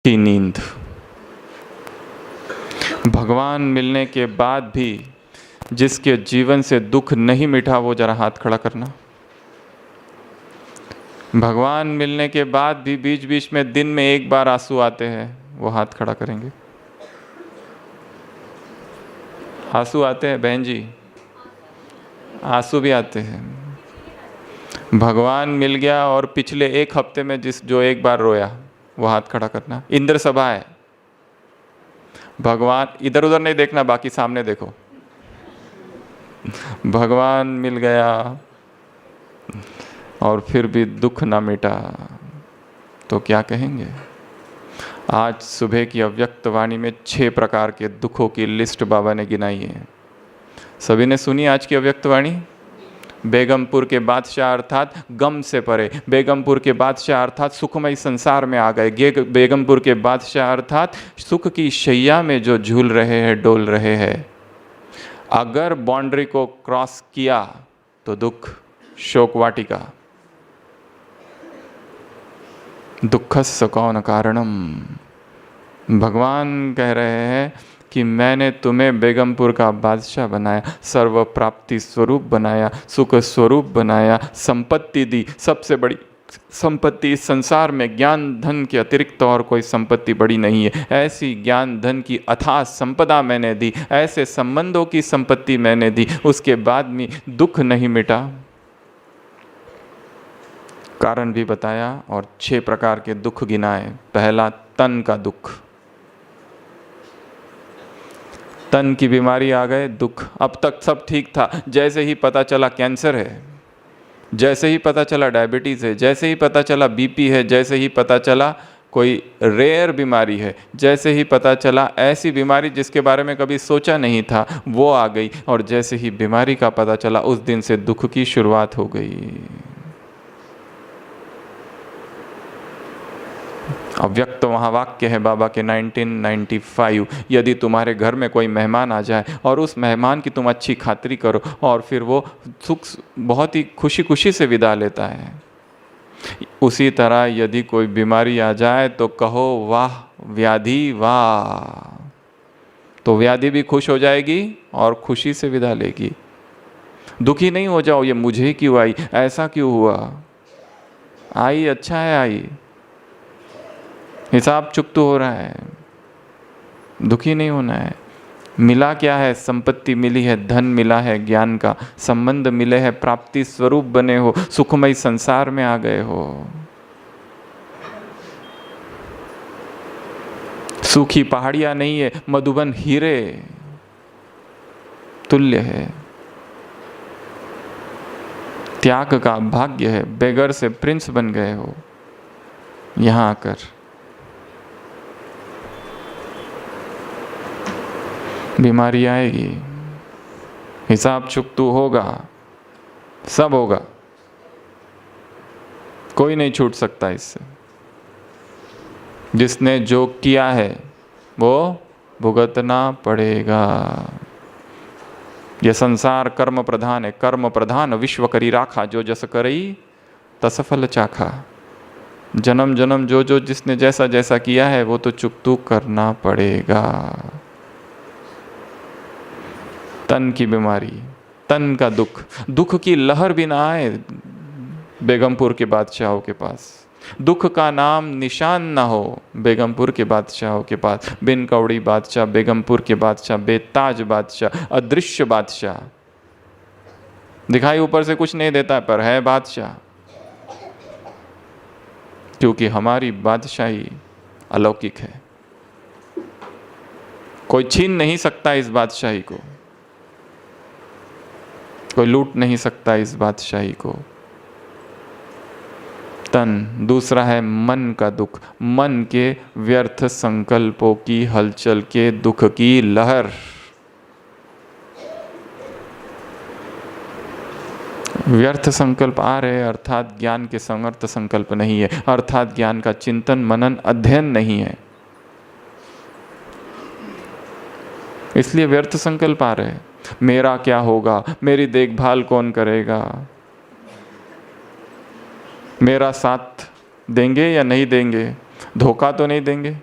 की नींद। भगवान मिलने के बाद भी जिसके जीवन से दुख नहीं मिटा वो जरा हाथ खड़ा करना। भगवान मिलने के बाद भी बीच बीच में दिन में एक बार आंसू आते हैं, वो हाथ खड़ा करेंगे। आंसू आते हैं बहन जी, आंसू भी आते हैं। भगवान मिल गया और पिछले एक हफ्ते में जो एक बार रोया वो हाथ खड़ा करना। इंद्र सभा है, भगवान इधर उधर नहीं देखना, बाकी सामने देखो। भगवान मिल गया और फिर भी दुख ना मिटा तो क्या कहेंगे? आज सुबह की अव्यक्त वाणी में 6 प्रकार के दुखों की लिस्ट बाबा ने गिनाई है। सभी ने सुनी आज की अव्यक्त वाणी? बेगमपुर के बादशाह अर्थात गम से परे, बेगमपुर के बादशाह अर्थात सुखमय संसार में आ गए, बेगमपुर के बादशाह अर्थात सुख की शैया में जो झूल रहे हैं, डोल रहे हैं। अगर बाउंड्री को क्रॉस किया तो दुख, शोक वाटिका। दुखस्य कौन कारणम। भगवान कह रहे हैं कि मैंने तुम्हें बेगमपुर का बादशाह बनाया, सर्व प्राप्ति स्वरूप बनाया, सुख स्वरूप बनाया, संपत्ति दी। सबसे बड़ी संपत्ति इस संसार में ज्ञान धन के अतिरिक्त और कोई संपत्ति बड़ी नहीं है। ऐसी ज्ञान धन की अथाह संपदा मैंने दी, ऐसे संबंधों की संपत्ति मैंने दी, उसके बाद में दुख नहीं मिटा। कारण भी बताया और 6 प्रकार के दुख गिनाए। पहला, तन का दुख। तन की बीमारी आ गए, दुख। अब तक सब ठीक था, जैसे ही पता चला कैंसर है, जैसे ही पता चला डायबिटीज़ है, जैसे ही पता चला बीपी है, जैसे ही पता चला कोई रेयर बीमारी है, जैसे ही पता चला ऐसी बीमारी जिसके बारे में कभी सोचा नहीं था वो आ गई, और जैसे ही बीमारी का पता चला उस दिन से दुख की शुरुआत हो गई। अव्यक्त महावाक्य है बाबा के 1995, यदि तुम्हारे घर में कोई मेहमान आ जाए और उस मेहमान की तुम अच्छी खातिरी करो और फिर वो सुख बहुत ही खुशी खुशी से विदा लेता है, उसी तरह यदि कोई बीमारी आ जाए तो कहो वाह व्याधि वाह, तो व्याधि भी खुश हो जाएगी और खुशी से विदा लेगी। दुखी नहीं हो जाओ, ये मुझे क्यों आई, ऐसा क्यों हुआ, आई अच्छा है आई, हिसाब चुकता हो रहा है, दुखी नहीं होना है। मिला क्या है? संपत्ति मिली है, धन मिला है ज्ञान का, संबंध मिले हैं, प्राप्ति स्वरूप बने हो, सुखमय संसार में आ गए हो। सूखी पहाड़ियां नहीं है, मधुबन हीरे तुल्य है। त्याग का भाग्य है, बेगर से प्रिंस बन गए हो यहां आकर। बीमारी आएगी, हिसाब चुकतू होगा, सब होगा, कोई नहीं छूट सकता इससे। जिसने जो किया है वो भुगतना पड़ेगा। यह संसार कर्म प्रधान है, कर्म प्रधान विश्व करी राखा, जो जस करई तस फल चाखा। जन्म जन्म जो जिसने जैसा जैसा किया है वो तो चुकतू करना पड़ेगा। तन की बीमारी, तन का दुख, दुख की लहर भी ना आए बेगमपुर के बादशाहों के पास, दुख का नाम निशान ना हो बेगमपुर के बादशाहों के पास। बिन कौड़ी बादशाह, बेगमपुर के बादशाह, बेताज बादशाह, अदृश्य बादशाह, दिखाई ऊपर से कुछ नहीं देता पर है बादशाह, क्योंकि हमारी बादशाही अलौकिक है। कोई छीन नहीं सकता इस बादशाही को, कोई लूट नहीं सकता इस बादशाही को। तन। दूसरा है मन का दुख, मन के व्यर्थ संकल्पों की हलचल के दुख की लहर। व्यर्थ संकल्प आ रहे अर्थात ज्ञान के समर्थ संकल्प नहीं है, अर्थात ज्ञान का चिंतन मनन अध्ययन नहीं है, इसलिए व्यर्थ संकल्प आ रहे हैं। मेरा क्या होगा, मेरी देखभाल कौन करेगा, मेरा साथ देंगे या नहीं देंगे, धोखा तो नहीं देंगे,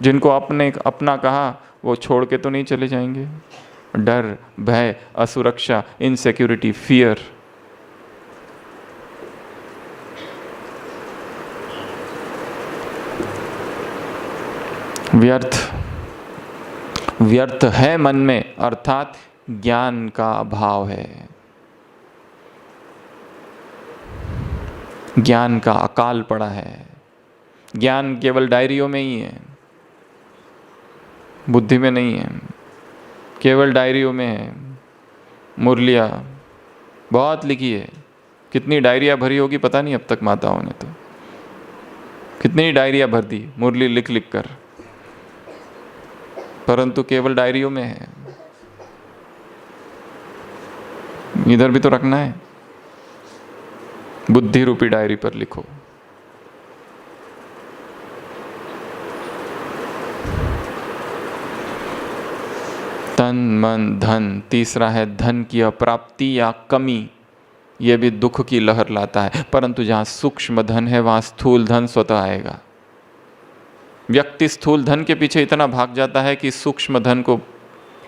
जिनको अपने अपना कहा वो छोड़ के तो नहीं चले जाएंगे। डर, भय, असुरक्षा, इनसिक्योरिटी, फियर। व्यर्थ है मन में, अर्थात ज्ञान का अभाव है, ज्ञान का अकाल पड़ा है। ज्ञान केवल डायरियों में ही है, बुद्धि में नहीं है, केवल डायरियों में है। मुरलिया बहुत लिखी है, कितनी डायरिया भरी होगी पता नहीं अब तक माताओं ने, तो कितनी डायरिया भर दी मुरली लिख लिख कर, परंतु केवल डायरियों में है। इधर भी तो रखना है, बुद्धि रूपी डायरी पर लिखो। तन, मन, धन। तीसरा है धन की अप्राप्ति या कमी, यह भी दुख की लहर लाता है। परंतु जहाँ सूक्ष्म धन है वहाँ स्थूल धन स्वतः आएगा। व्यक्ति स्थूल धन के पीछे इतना भाग जाता है कि सूक्ष्म धन को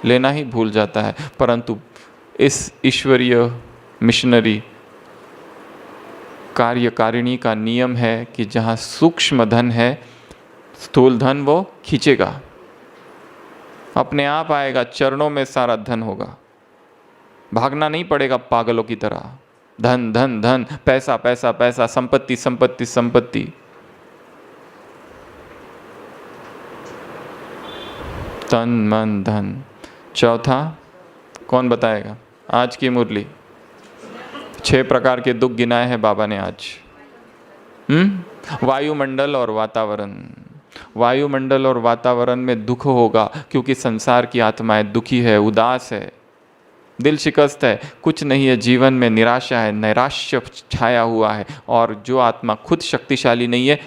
लेना ही भूल जाता है। परंतु इस ईश्वरीय मिशनरी कार्यकारिणी का नियम है कि जहाँ सूक्ष्म धन है स्थूल धन वो खींचेगा, अपने आप आएगा, चरणों में सारा धन होगा, भागना नहीं पड़ेगा पागलों की तरह। धन धन धन, पैसा पैसा पैसा, संपत्ति संपत्ति संपत्ति। तन, मन, धन। चौथा कौन बताएगा? आज की मुरली 6 प्रकार के दुख गिनाए हैं बाबा ने आज। वायुमंडल और वातावरण। वायुमंडल और वातावरण में दुख होगा क्योंकि संसार की आत्माएं दुखी है, उदास है, दिल शिकस्त है, कुछ नहीं है जीवन में, निराशा है, नैराश्य छाया हुआ है। और जो आत्मा खुद शक्तिशाली नहीं है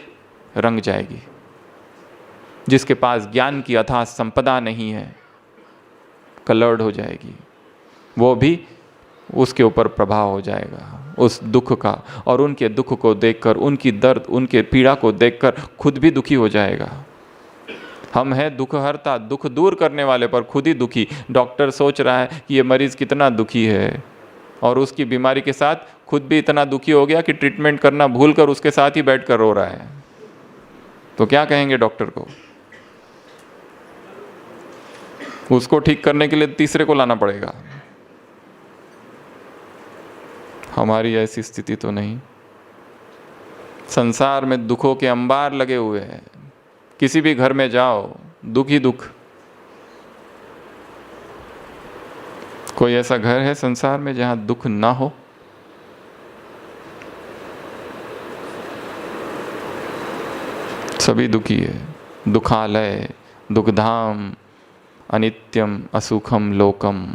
रंग जाएगी। जिसके पास ज्ञान की अथाह संपदा नहीं है कलर्ड हो जाएगी, वो भी उसके ऊपर प्रभाव हो जाएगा उस दुख का। और उनके दुख को देखकर, उनकी दर्द, उनके पीड़ा को देखकर खुद भी दुखी हो जाएगा। हम हैं दुख हरता, दुख दूर करने वाले, पर खुद ही दुखी। डॉक्टर सोच रहा है कि ये मरीज़ कितना दुखी है और उसकी बीमारी के साथ खुद भी इतना दुखी हो गया कि ट्रीटमेंट करना भूल कर उसके साथ ही बैठ कर रो रहा है। तो क्या कहेंगे डॉक्टर को? उसको ठीक करने के लिए तीसरे को लाना पड़ेगा। हमारी ऐसी स्थिति तो नहीं। संसार में दुखों के अंबार लगे हुए हैं। किसी भी घर में जाओ दुख ही दुख। कोई ऐसा घर है संसार में जहां दुख ना हो? सभी दुखी है। दुखालय, दुखधाम, अनित्यम असुखम लोकम।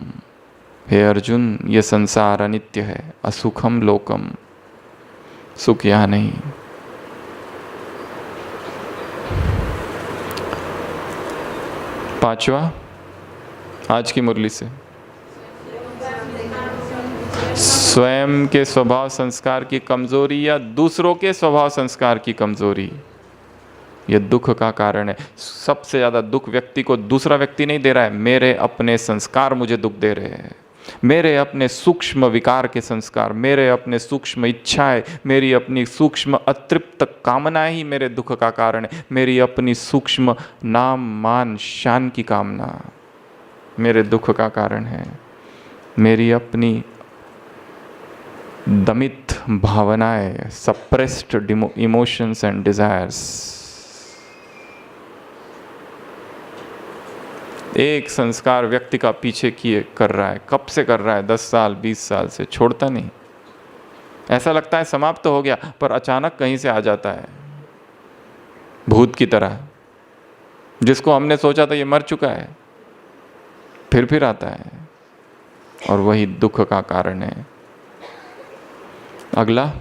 हे अर्जुन, ये संसार अनित्य है, असुखम लोकम, सुख यहाँ नहीं। पांचवा आज की मुरली से, स्वयं के स्वभाव संस्कार की कमजोरी या दूसरों के स्वभाव संस्कार की कमजोरी, ये दुख का कारण है। सबसे ज़्यादा दुख व्यक्ति को दूसरा व्यक्ति नहीं दे रहा है, मेरे अपने संस्कार मुझे दुख दे रहे हैं। मेरे अपने सूक्ष्म विकार के संस्कार, मेरे अपने सूक्ष्म इच्छाएं, मेरी अपनी सूक्ष्म अतृप्त कामनाएं ही मेरे दुख का कारण है। मेरी अपनी सूक्ष्म नाम, मान, शान की कामना मेरे दुख का कारण है। मेरी अपनी दमित भावनाएं, सप्रेस्ड इमोशंस एंड डिजायर्स। एक संस्कार व्यक्ति का पीछे किए कर रहा है, कब से कर रहा है? 10 साल 20 साल से, छोड़ता नहीं। ऐसा लगता है समाप्त तो हो गया, पर अचानक कहीं से आ जाता है भूत की तरह। जिसको हमने सोचा था ये मर चुका है, फिर आता है, और वही दुख का कारण है। अगला,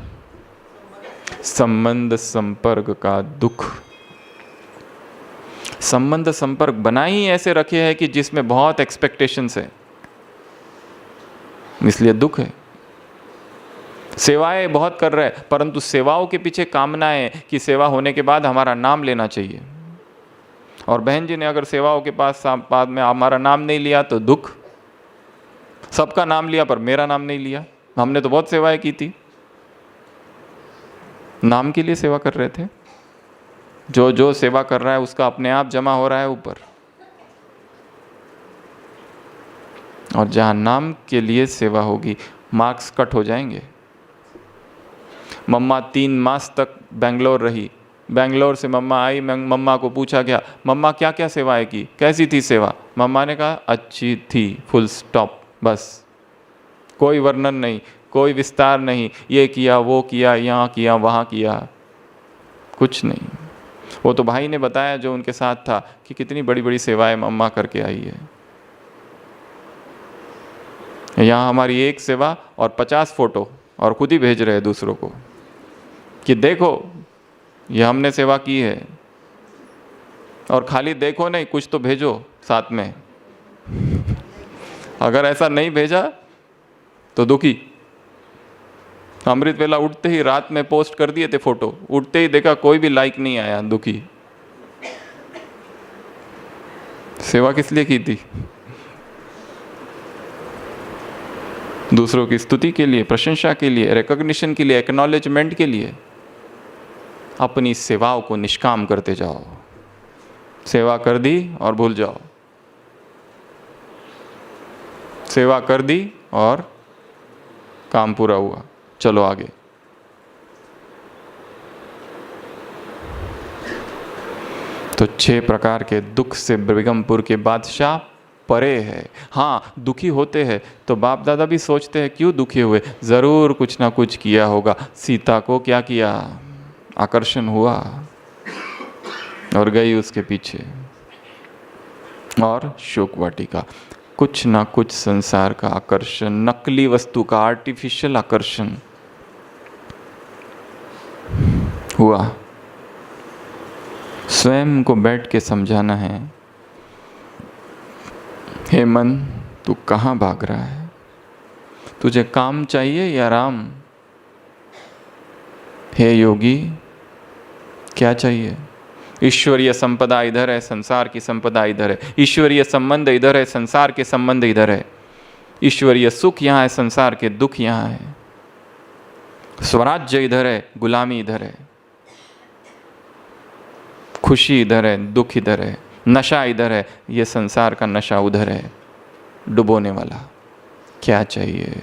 संबंध संपर्क का दुख। संबंध संपर्क बना ही ऐसे रखे हैं कि जिसमें बहुत एक्सपेक्टेशंस है, इसलिए दुख है। सेवाएं बहुत कर रहे हैं, परंतु सेवाओं के पीछे कामना है कि सेवा होने के बाद हमारा नाम लेना चाहिए। और बहन जी ने अगर सेवाओं के पास बाद में हमारा नाम नहीं लिया तो दुख। सबका नाम लिया पर मेरा नाम नहीं लिया। हमने तो बहुत सेवाएं की थी, नाम के लिए सेवा कर रहे थे। जो जो सेवा कर रहा है उसका अपने आप जमा हो रहा है ऊपर। और जहां नाम के लिए सेवा होगी मार्क्स कट हो जाएंगे। मम्मा 3 मास तक बेंगलोर रही। बेंगलोर से मम्मा आई, मम्मा को पूछा गया मम्मा क्या क्या सेवाएं की, कैसी थी सेवा? मम्मा ने कहा अच्छी थी, फुल स्टॉप, बस। कोई वर्णन नहीं, कोई विस्तार नहीं, ये किया वो किया, यहाँ किया वहाँ किया, कुछ नहीं। वो तो भाई ने बताया जो उनके साथ था कि कितनी बड़ी बड़ी सेवाएं मम्मा करके आई है। यहाँ हमारी एक सेवा और 50 फोटो, और खुद ही भेज रहे हैं दूसरों को कि देखो ये हमने सेवा की है। और खाली देखो नहीं, कुछ तो भेजो साथ में। अगर ऐसा नहीं भेजा तो दुखी। अमृत वेला उठते ही रात में पोस्ट कर दिए थे फोटो, उठते ही देखा कोई भी लाइक नहीं आया, दुखी। सेवा किस लिए की थी? दूसरों की स्तुति के लिए, प्रशंसा के लिए, रिकॉग्निशन के लिए, एक्नॉलेजमेंट के लिए। अपनी सेवाओं को निष्काम करते जाओ। सेवा कर दी और भूल जाओ, सेवा कर दी और काम पूरा हुआ, चलो आगे। तो 6 प्रकार के दुख से बेगमपुर के बादशाह परे है। हाँ, दुखी होते हैं तो बाप दादा भी सोचते हैं क्यों दुखी हुए, जरूर कुछ ना कुछ किया होगा। सीता को क्या किया, आकर्षण हुआ और गई उसके पीछे। और शोक वाटिका, कुछ ना कुछ संसार का आकर्षण, नकली वस्तु का आर्टिफिशियल आकर्षण हुआ। स्वयं को बैठ के समझाना है, हे मन तू कहाँ भाग रहा है? तुझे काम चाहिए या राम? हे योगी क्या चाहिए? ईश्वरीय संपदा इधर है, संसार की संपदा इधर है। ईश्वरीय संबंध इधर है, संसार के संबंध इधर है। ईश्वरीय सुख यहाँ है, संसार के दुख यहाँ है। स्वराज्य इधर है, गुलामी इधर है। खुशी इधर है, दुख इधर है। नशा इधर है, ये संसार का नशा उधर है, डुबोने वाला। क्या चाहिए?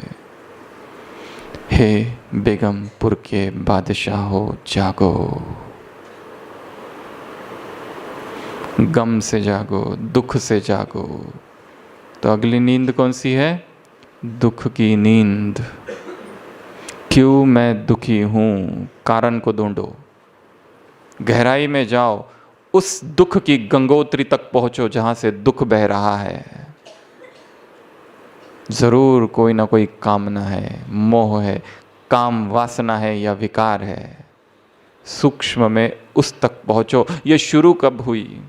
हे बेगमपुर के बादशाहो जागो, गम से जागो, दुख से जागो। तो अगली नींद कौन सी है? दुख की नींद। क्यों मैं दुखी हूँ, कारण को ढूंढो, गहराई में जाओ, उस दुख की गंगोत्री तक पहुंचो जहां से दुख बह रहा है। जरूर कोई ना कोई कामना है, मोह है, काम वासना है या विकार है। सूक्ष्म में उस तक पहुंचो। ये शुरू कब हुई?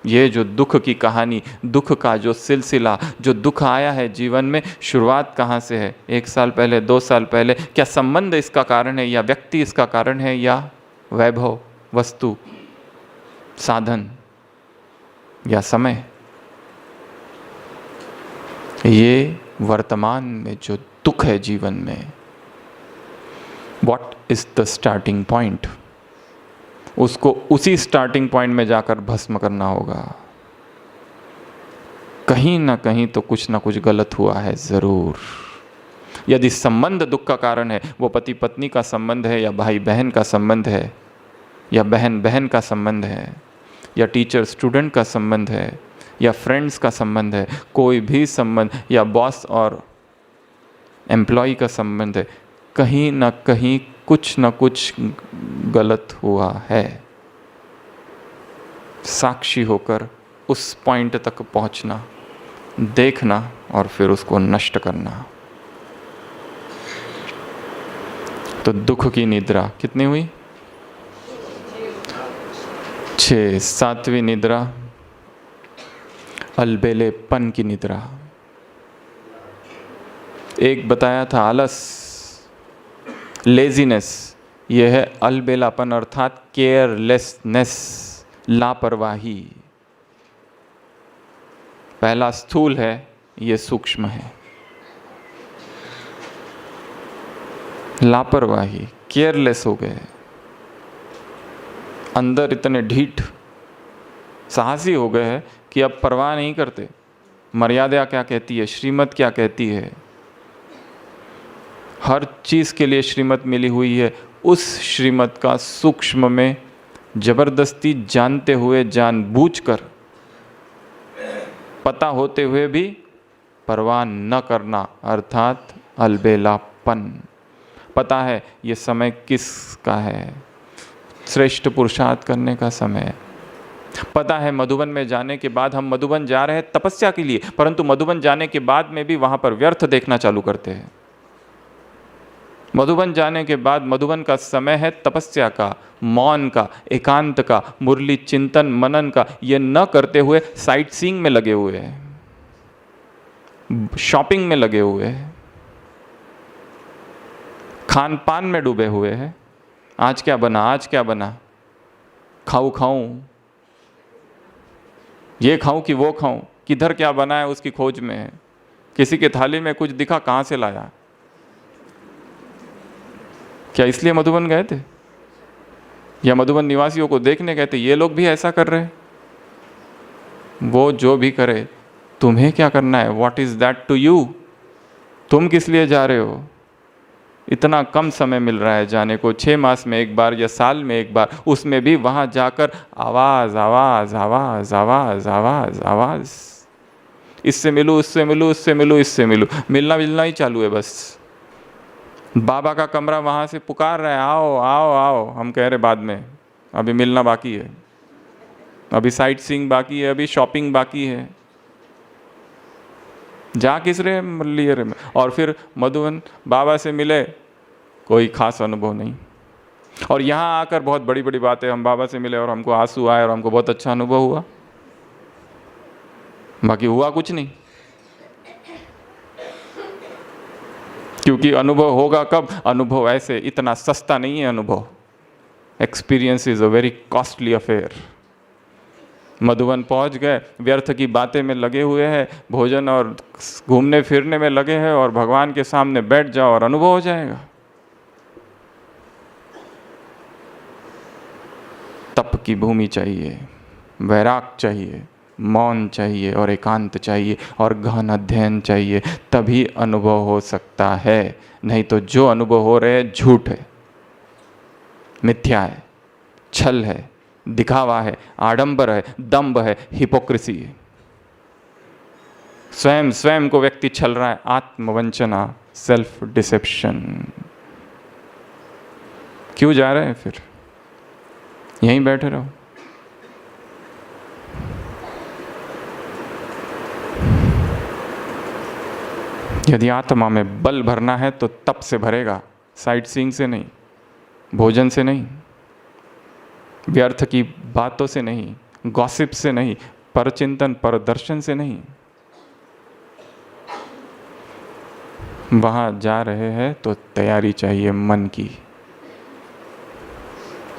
ये जो दुख की कहानी, दुख का जो सिलसिला, जो दुख आया है जीवन में, शुरुआत कहाँ से है? 1 साल पहले, 2 साल पहले? क्या संबंध इसका कारण है, या व्यक्ति इसका कारण है, या वैभव, वस्तु, साधन या समय? ये वर्तमान में जो दुख है जीवन में, what is the starting point? उसको उसी स्टार्टिंग पॉइंट में जाकर भस्म करना होगा। कहीं ना कहीं तो कुछ ना कुछ गलत हुआ है जरूर। यदि संबंध दुख का कारण है, वो पति पत्नी का संबंध है, या भाई बहन का संबंध है, या बहन बहन का संबंध है, या टीचर स्टूडेंट का संबंध है, या फ्रेंड्स का संबंध है, कोई भी संबंध, या बॉस और एम्प्लॉय का संबंध है, कहीं ना कहीं कुछ ना कुछ गलत हुआ है। साक्षी होकर उस पॉइंट तक पहुंचना, देखना और फिर उसको नष्ट करना। तो दुख की निद्रा कितनी हुई? 6। 7वीं निद्रा अलबेलेपन की निद्रा। एक बताया था आलस, लेजीनेस। यह है अलबेलापन अर्थात केयरलेसनेस, लापरवाही। पहला स्थूल है, ये सूक्ष्म है। लापरवाही, केयरलेस हो गए, अंदर इतने ढीठ साहसी हो गए हैं कि अब परवाह नहीं करते मर्यादा क्या कहती है, श्रीमत क्या कहती है। हर चीज़ के लिए श्रीमत मिली हुई है, उस श्रीमत का सूक्ष्म में जबरदस्ती जानते हुए, जानबूझकर, पता होते हुए भी परवाह न करना, अर्थात अलबेलापन। पता है ये समय किसका है, श्रेष्ठ पुरुषार्थ करने का समय है। पता है मधुबन में जाने के बाद, हम मधुबन जा रहे हैं तपस्या के लिए, परंतु मधुबन जाने के बाद में भी वहां पर व्यर्थ देखना चालू करते हैं। मधुबन जाने के बाद मधुबन का समय है तपस्या का, मौन का, एकांत का, मुरली चिंतन मनन का। ये न करते हुए साइट सीइंग में लगे हुए हैं, शॉपिंग में लगे हुए हैं, खान पान में डूबे हुए हैं। आज क्या बना, आज क्या बना, खाऊं, ये खाऊं कि वो खाऊं, किधर क्या बना है उसकी खोज में है। किसी के थाली में कुछ दिखा, कहाँ से लाया, क्या इसलिए मधुबन गए थे या मधुबन निवासियों को देखने गए थे ये लोग भी ऐसा कर रहे हैं? वो जो भी करे, तुम्हें क्या करना है, what is that to you? तुम किस लिए जा रहे हो? इतना कम समय मिल रहा है जाने को, 6 मास में एक बार या साल में एक बार, उसमें भी वहां जाकर आवाज आवाज आवाज आवाज आवाज आवाज, इससे मिलूं, उससे मिलूं, उससे मिलूं, इससे मिलूं, मिलना ही चालू है बस। बाबा का कमरा वहां से पुकार रहा है, आओ आओ आओ। हम कह रहे बाद में, अभी मिलना बाकी है, अभी साइट सीइंग बाकी है, अभी शॉपिंग बाकी है। जा किस रहे लिए रे में। और फिर मधुबन बाबा से मिले, कोई खास अनुभव नहीं। और यहाँ आकर बहुत बड़ी बड़ी बातें, हम बाबा से मिले और हमको आंसू आए और हमको बहुत अच्छा अनुभव हुआ, बाकी हुआ कुछ नहीं। क्योंकि अनुभव होगा कब, अनुभव ऐसे इतना सस्ता नहीं है अनुभव। Experience is a very costly affair. Madhuban पहुंच गए, व्यर्थ की बातें में लगे हुए हैं, भोजन और घूमने फिरने में लगे हैं, और भगवान के सामने बैठ जाओ और अनुभव हो जाएगा। तप की भूमि चाहिए, वैराग चाहिए, मौन चाहिए और एकांत चाहिए और गहन अध्ययन चाहिए, तभी अनुभव हो सकता है। नहीं तो जो अनुभव हो रहे हैं झूठ है, मिथ्या है, छल है, दिखावा है, आडंबर है, दंभ है, हिपोक्रेसी है। स्वयं को व्यक्ति छल रहा है, आत्मवंचना, सेल्फ डिसेप्शन। क्यों जा रहे हैं फिर, यहीं बैठे रहो। यदि आत्मा में बल भरना है तो तप से भरेगा, साइट सीइंग से नहीं, भोजन से नहीं, व्यर्थ की बातों से नहीं, गॉसिप से नहीं, परचिंतन परदर्शन से नहीं। वहां जा रहे हैं तो तैयारी चाहिए मन की।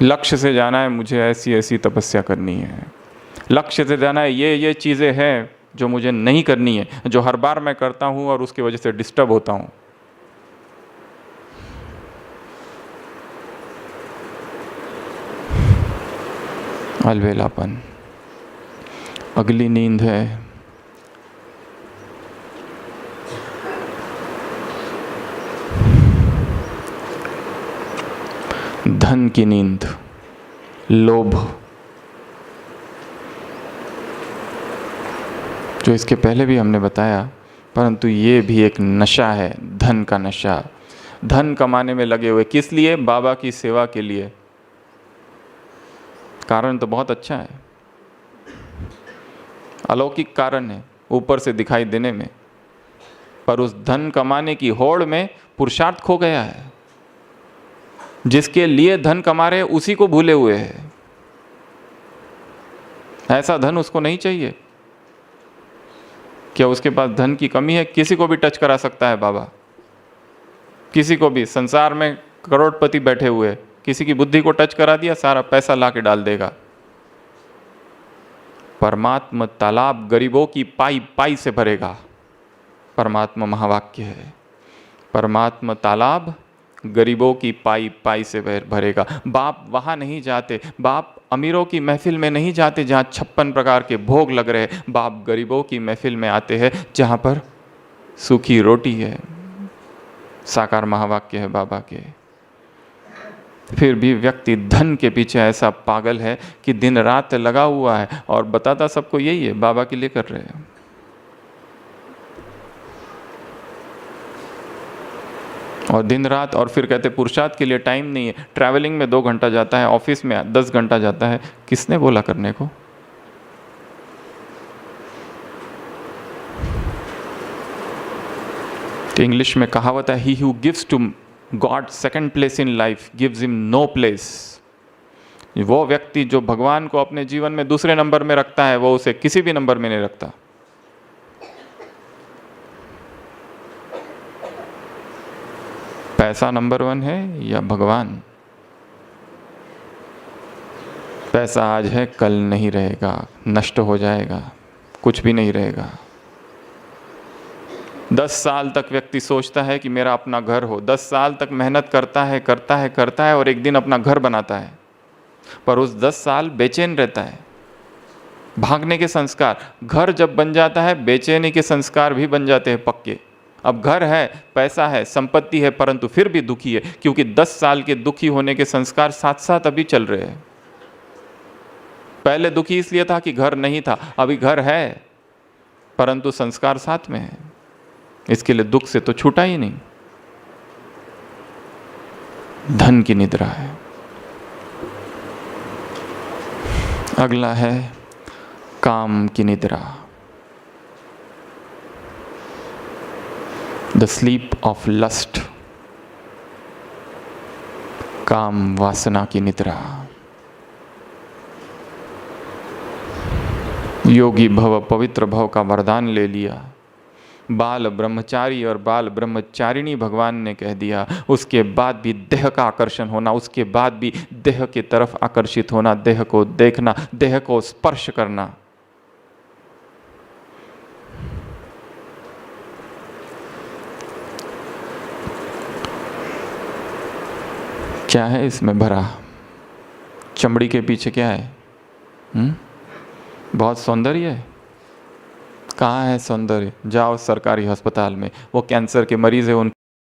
लक्ष्य से जाना है, मुझे ऐसी ऐसी तपस्या करनी है। लक्ष्य से जाना है, ये चीज़ें हैं जो मुझे नहीं करनी है, जो हर बार मैं करता हूँ और उसकी वजह से डिस्टर्ब होता हूँ। अलबेलापन। अगली नींद है धन की नींद, लोभ। जो इसके पहले भी हमने बताया, परंतु ये भी एक नशा है, धन का नशा। धन कमाने में लगे हुए, किस लिए? बाबा की सेवा के लिए। कारण तो बहुत अच्छा है, अलौकिक कारण है ऊपर से दिखाई देने में, पर उस धन कमाने की होड़ में पुरुषार्थ खो गया है। जिसके लिए धन कमा रहे उसी को भूले हुए हैं। ऐसा धन उसको नहीं चाहिए। क्या उसके पास धन की कमी है? किसी को भी टच करा सकता है बाबा, किसी को भी। संसार में करोड़पति बैठे हुए, किसी की बुद्धि को टच करा दिया, सारा पैसा ला के डाल देगा। परमात्मा तालाब गरीबों की पाई पाई से भरेगा। परमात्मा महावाक्य है, परमात्मा तालाब गरीबों की पाई पाई से भरेगा। बाप वहाँ नहीं जाते, बाप अमीरों की महफिल में नहीं जाते जहाँ 56 प्रकार के भोग लग रहे। बाप गरीबों की महफिल में आते हैं जहाँ पर सूखी रोटी है। साकार महावाक्य है बाबा के। फिर भी व्यक्ति धन के पीछे ऐसा पागल है कि दिन रात लगा हुआ है और बताता सबको यही है, बाबा के लिए कर रहे हैं। और दिन रात, और फिर कहते पुरुषार्थ के लिए टाइम नहीं है। ट्रैवलिंग में 2 घंटा जाता है, ऑफिस में 10 घंटा जाता है। किसने बोला करने को? तो इंग्लिश में कहावत है, he who gives to God second place in life gives him no place. वो व्यक्ति जो भगवान को अपने जीवन में दूसरे नंबर में रखता है, वो उसे किसी भी नंबर में नहीं रखता। पैसा नंबर 1 है या भगवान? पैसा आज है, कल नहीं रहेगा, नष्ट हो जाएगा, कुछ भी नहीं रहेगा। 10 साल तक व्यक्ति सोचता है कि मेरा अपना घर हो, 10 साल तक मेहनत करता है और एक दिन अपना घर बनाता है, पर उस 10 साल बेचैन रहता है। भागने के संस्कार, घर जब बन जाता है बेचैनी के संस्कार भी बन जाते हैं पक्के। अब घर है, पैसा है, संपत्ति है, परंतु फिर भी दुखी है, क्योंकि 10 साल के दुखी होने के संस्कार साथ साथ अभी चल रहे हैं। पहले दुखी इसलिए था कि घर नहीं था, अभी घर है परंतु संस्कार साथ में है, इसके लिए दुख से तो छूटा ही नहीं। धन की निद्रा है। अगला है काम की निद्रा, द स्लीप ऑफ लस्ट, काम वासना की निद्रा। योगी भव, पवित्र भव का वरदान ले लिया, बाल ब्रह्मचारी और बाल ब्रह्मचारिणी भगवान ने कह दिया, उसके बाद भी देह का आकर्षण होना, उसके बाद भी देह की तरफ आकर्षित होना, देह को देखना, देह को स्पर्श करना। क्या है इसमें भरा? चमड़ी के पीछे क्या है? बहुत सौंदर्य है। कहाँ है सौंदर्य? जाओ सरकारी अस्पताल में, वो कैंसर के मरीज है, उन